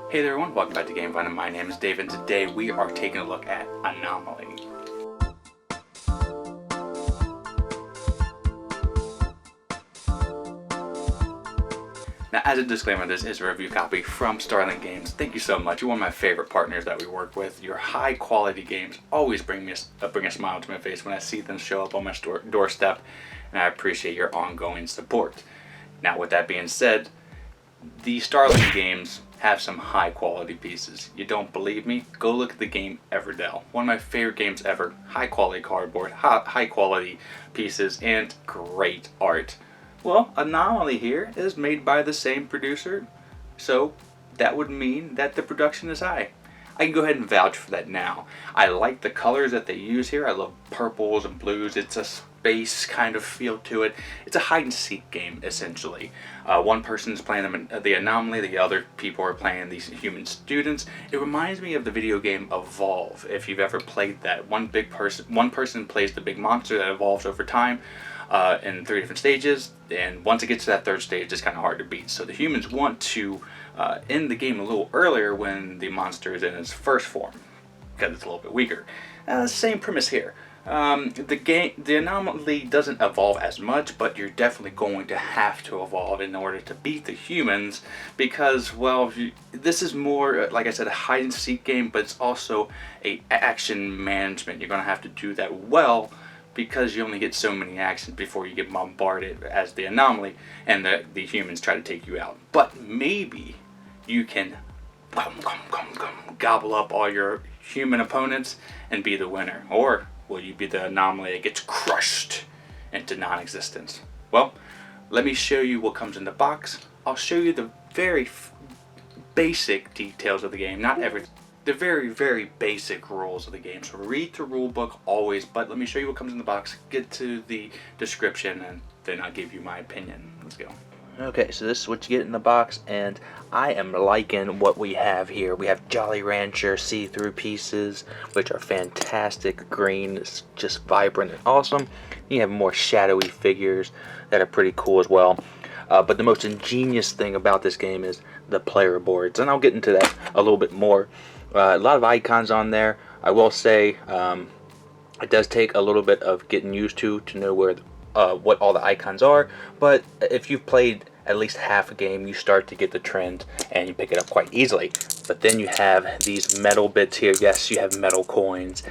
Hey there everyone, welcome back to Game Fun, and my name is Dave, and today we are taking a look at Anomaly. Now, as a disclaimer, this is a review copy from Starling Games. Thank you so much. You're one of my favorite partners that we work with. Your high quality games always bring a smile to my face when I see them show up on my doorstep, and I appreciate your ongoing support. Now, with that being said, the Starling Games have some high quality pieces. You don't believe me? Go look at the game Everdell. One of my favorite games ever. High quality cardboard, high quality pieces, and great art. Well, Anomaly here is made by the same producer, so that would mean that the production is high. I can go ahead and vouch for that now. I like the colors that they use here. I love purples and blues. It's a space kind of feel to it. It's a hide and seek game, essentially. One person's playing the Anomaly, the other people are playing these human students. It reminds me of the video game Evolve, if you've ever played that. One person plays the big monster that evolves over time in 3 different stages, and once it gets to that 3rd stage, it's kind of hard to beat. So the humans want to end the game a little earlier when the monster is in its first form, because it's a little bit weaker. Same premise here. The Anomaly doesn't evolve as much, but you're definitely going to have to evolve in order to beat the humans, because, well, this is more, like I said, a hide and seek game, but it's also a action management. You're going to have to do that well, because you only get so many actions before you get bombarded as the Anomaly and the humans try to take you out. But maybe you can gobble up all your human opponents and be the winner. Or will you be the Anomaly that gets crushed into non-existence? Well, let me show you what comes in the box. I'll show you the very basic details of the game, not everything. The very, very basic rules of the game. So read the rule book always, but let me show you what comes in the box, get to the description, and then I'll give you my opinion. Let's go. Okay, so this is what you get in the box, and I am liking what we have here. We have Jolly Rancher see-through pieces, which are fantastic. Green is just vibrant and awesome. You have more shadowy figures that are pretty cool as well. But the most ingenious thing about this game is the player boards, and I'll get into that a little bit more. A lot of icons on there. I will say it does take a little bit of getting used to know where what all the icons are, but if you've played at least half a game, you start to get the trend and you pick it up quite easily. But then you have these metal bits here. Yes, you have metal coins.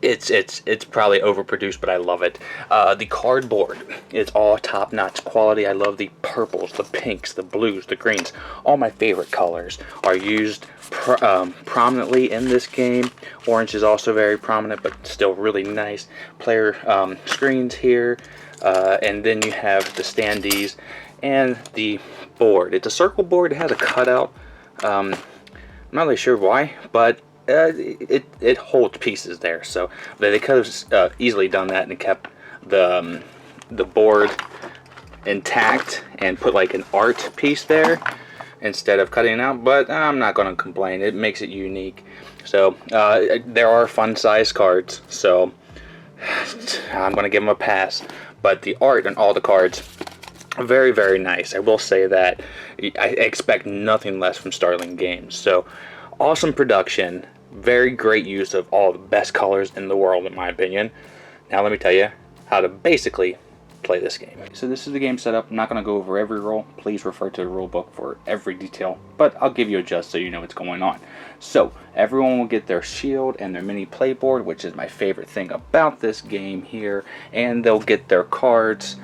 It's probably overproduced, but I love it. The cardboard, it's all top-notch quality. I love the purples, the pinks, the blues, the greens. All my favorite colors are used prominently in this game. Orange is also very prominent, but still really nice. Player screens here, and then you have the standees and the board. It's a circle board. It has a cutout. I'm not really sure why, but it holds pieces there, so they could have easily done that and kept the board intact and put like an art piece there instead of cutting it out, but I'm not going to complain. It makes it unique. So there are fun size cards, so I'm going to give them a pass, but the art on all the cards, very, very nice. I will say that I expect nothing less from Starling Games. So awesome production, very great use of all the best colors in the world, in my opinion. Now let me tell you how to basically play this game. So this is the game setup. I'm not going to go over every rule. Please refer to the rule book for every detail, but I'll give you a gist so you know what's going on. So everyone will get their shield and their mini playboard, which is my favorite thing about this game here, and they'll get their cards,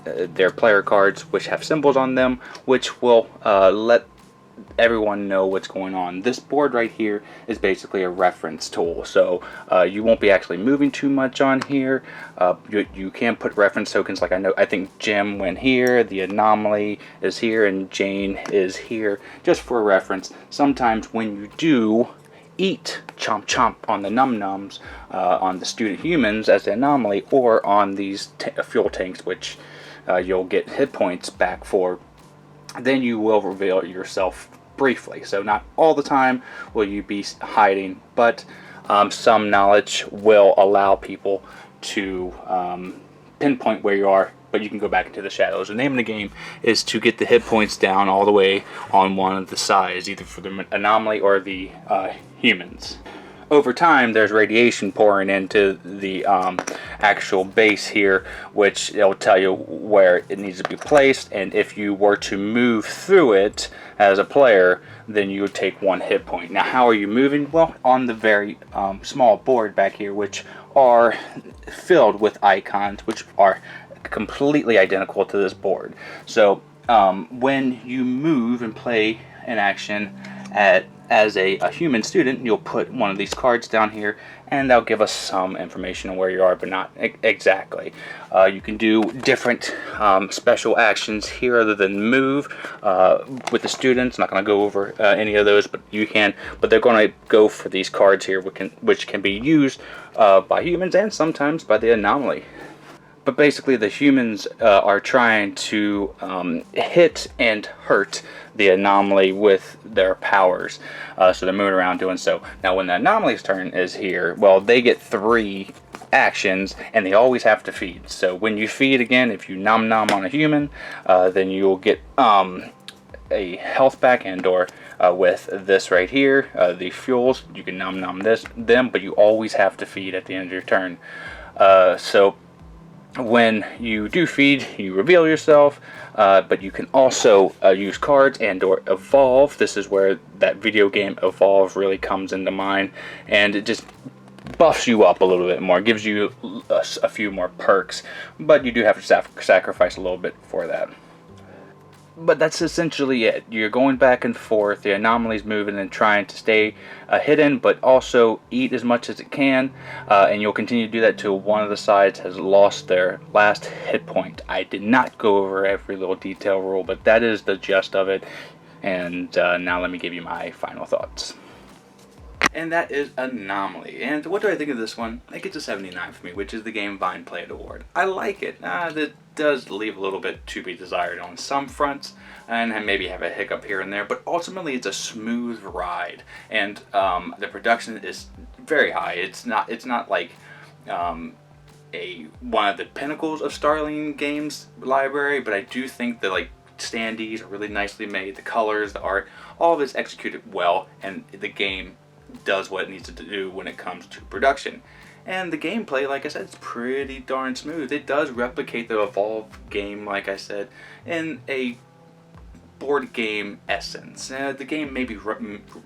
their player cards, which have symbols on them, which will let everyone know what's going on. This board right here is basically a reference tool, so you won't be actually moving too much on here. You can put reference tokens, like I think Jim went here, the Anomaly is here, and Jane is here, just for reference. Sometimes when you do eat chomp chomp on the num-nums on the student humans as the Anomaly, or on these fuel tanks, which you'll get hit points back for, then you will reveal yourself briefly. So not all the time will you be hiding, but some knowledge will allow people to pinpoint where you are but you can go back into the shadows. The name of the game is to get the hit points down all the way on one of the sides, either for the Anomaly or the humans. Over time, there's radiation pouring into the actual base here, which it'll tell you where it needs to be placed, and if you were to move through it as a player, then you would take 1 hit point. Now, how are you moving? Well, on the very small board back here, which are filled with icons, which are completely identical to this board. So when you move and play an action as a human student, you'll put one of these cards down here, and they'll give us some information on where you are, but not exactly. You can do different special actions here other than move with the students. I'm not going to go over any of those, but you can. But they're going to go for these cards here, which can be used by humans and sometimes by the Anomaly. But basically, the humans are trying to hit and hurt the Anomaly with their powers. So they're moving around doing so. Now, when the Anomaly's turn is here, well, they get 3 actions, and they always have to feed. So when you feed again, if you nom nom on a human, then you'll get a health back and/or with this right here, the fuels. You can nom nom them, but you always have to feed at the end of your turn. So when you do feed, you reveal yourself, but you can also use cards and/or evolve. This is where that video game evolve really comes into mind, and it just buffs you up a little bit more, gives you a few more perks, but you do have to sacrifice a little bit for that. But that's essentially it. You're going back and forth. The Anomaly's moving and trying to stay hidden, but also eat as much as it can. And you'll continue to do that till one of the sides has lost their last hit point. I did not go over every little detail rule, but that is the gist of it. And now let me give you my final thoughts. And that is Anomaly. And what do I think of this one? I get a 79 for me, which is the Game Vine Play It Award. I like it. That does leave a little bit to be desired on some fronts, and maybe have a hiccup here and there, but ultimately it's a smooth ride. And the production is very high. It's not like one of the pinnacles of Starling Games library, but I do think that standees are really nicely made. The colors, the art, all of it's executed well, and the game does what it needs to do when it comes to production. And the gameplay, like I said, it's pretty darn smooth. It does replicate the Evolve game, like I said, in a board game essence. The game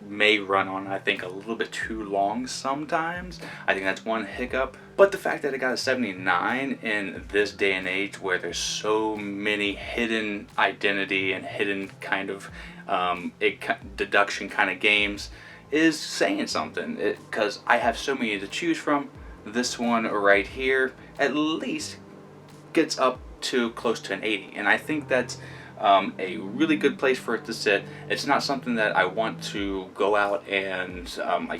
may run on, I think, a little bit too long sometimes. I think that's one hiccup. But the fact that it got a 79 in this day and age where there's so many hidden identity and hidden kind of deduction kind of games is saying something, because I have so many to choose from. This one right here at least gets up to close to an 80, and I think that's a really good place for it to sit. It's not something that I want to go out and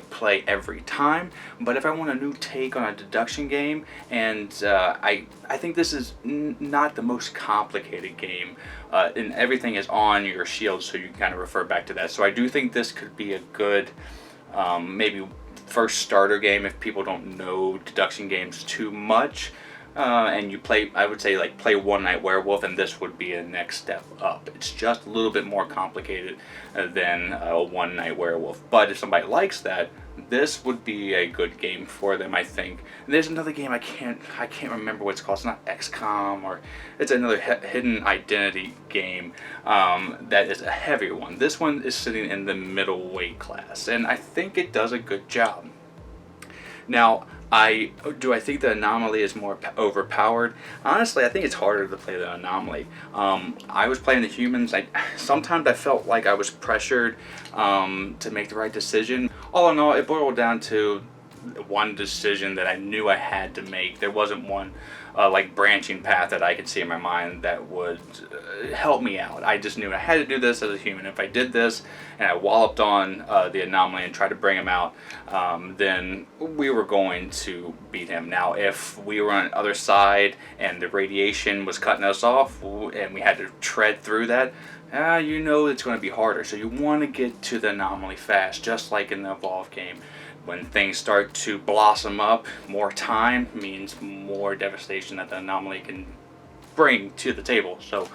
play every time, but if I want a new take on a deduction game, and I think this is not the most complicated game, and everything is on your shield, so you can kind of refer back to that. So I do think this could be a good maybe first starter game if people don't know deduction games too much. And you play, I would say, play One Night Werewolf, and this would be a next step up. It's just a little bit more complicated than One Night Werewolf. But if somebody likes that, this would be a good game for them, I think. And there's another game I can't remember what it's called. It's not XCOM, or it's another hidden identity game that is a heavier one. This one is sitting in the middle weight class, and I think it does a good job. Now, I think the Anomaly is more overpowered? Honestly, I think it's harder to play the Anomaly. I was playing the humans. Sometimes I felt like I was pressured to make the right decision. All in all, it boiled down to one decision that I knew I had to make. There wasn't one branching path that I could see in my mind that would help me out. I just knew I had to do this as a human. If I did this and I walloped on the Anomaly and tried to bring him out, then we were going to beat him. Now, if we were on the other side and the radiation was cutting us off and we had to tread through that, you know it's going to be harder. So you want to get to the Anomaly fast, just like in the Evolve game. When things start to blossom up, more time means more devastation that the Anomaly can bring to the table. So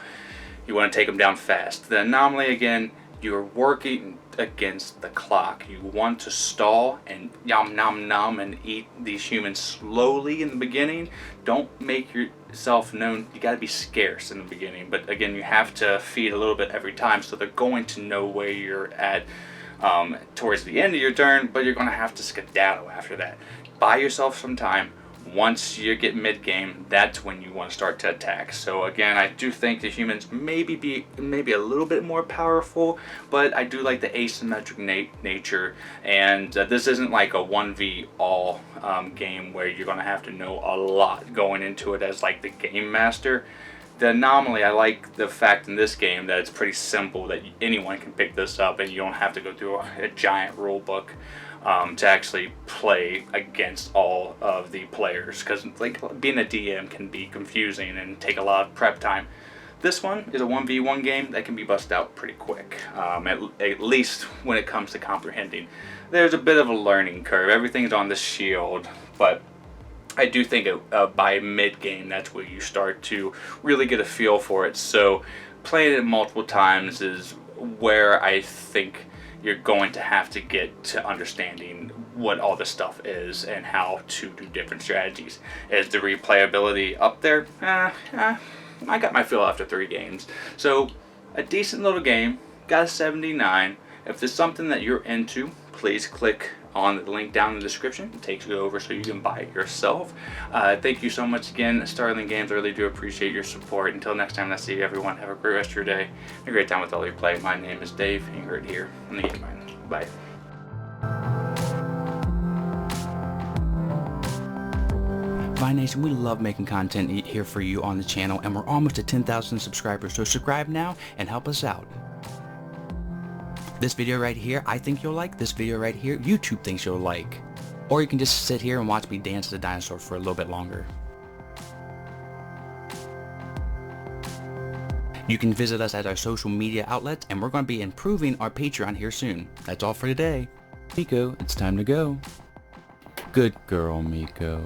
you want to take them down fast. The anomaly, again, you're working against the clock. You want to stall and yum nom nom and eat these humans slowly in the beginning. Don't make yourself known. You got to be scarce in the beginning, but again, you have to feed a little bit every time, so they're going to know where you're at towards the end of your turn, but you're going to have to skedaddle after that. Buy yourself some time. Once you get mid-game, that's when you want to start to attack. So again, I do think the humans maybe a little bit more powerful, but I do like the asymmetric nature, and this isn't like a 1v all game where you're going to have to know a lot going into it as like the game master. The anomaly, I like the fact in this game that it's pretty simple, that anyone can pick this up and you don't have to go through a giant rule book to actually play against all of the players, because like being a DM can be confusing and take a lot of prep time. This one is a 1v1 game that can be busted out pretty quick, at least when it comes to comprehending. There's a bit of a learning curve. Everything's on the shield, but I do think by mid-game, that's where you start to really get a feel for it. So playing it multiple times is where I think you're going to have to get to understanding what all this stuff is and how to do different strategies. Is the replayability up there? I got my feel after 3 games. So a decent little game, got a 79. If there's something that you're into, please click on the link down in the description. It takes you over so you can buy it yourself. Thank you so much again, Starling Games. I really do appreciate your support. Until next time, I see you, everyone. Have a great rest of your day. A great time with all your play. My name is Dave, and you heard it here on the Game Mind. Bye. Vi Nation, we love making content here for you on the channel, and we're almost at 10,000 subscribers, so subscribe now and help us out. This video right here, I think you'll like. This video right here, YouTube thinks you'll like. Or you can just sit here and watch me dance the dinosaur for a little bit longer. You can visit us at our social media outlets, and we're going to be improving our Patreon here soon. That's all for today. Miko, it's time to go. Good girl, Miko.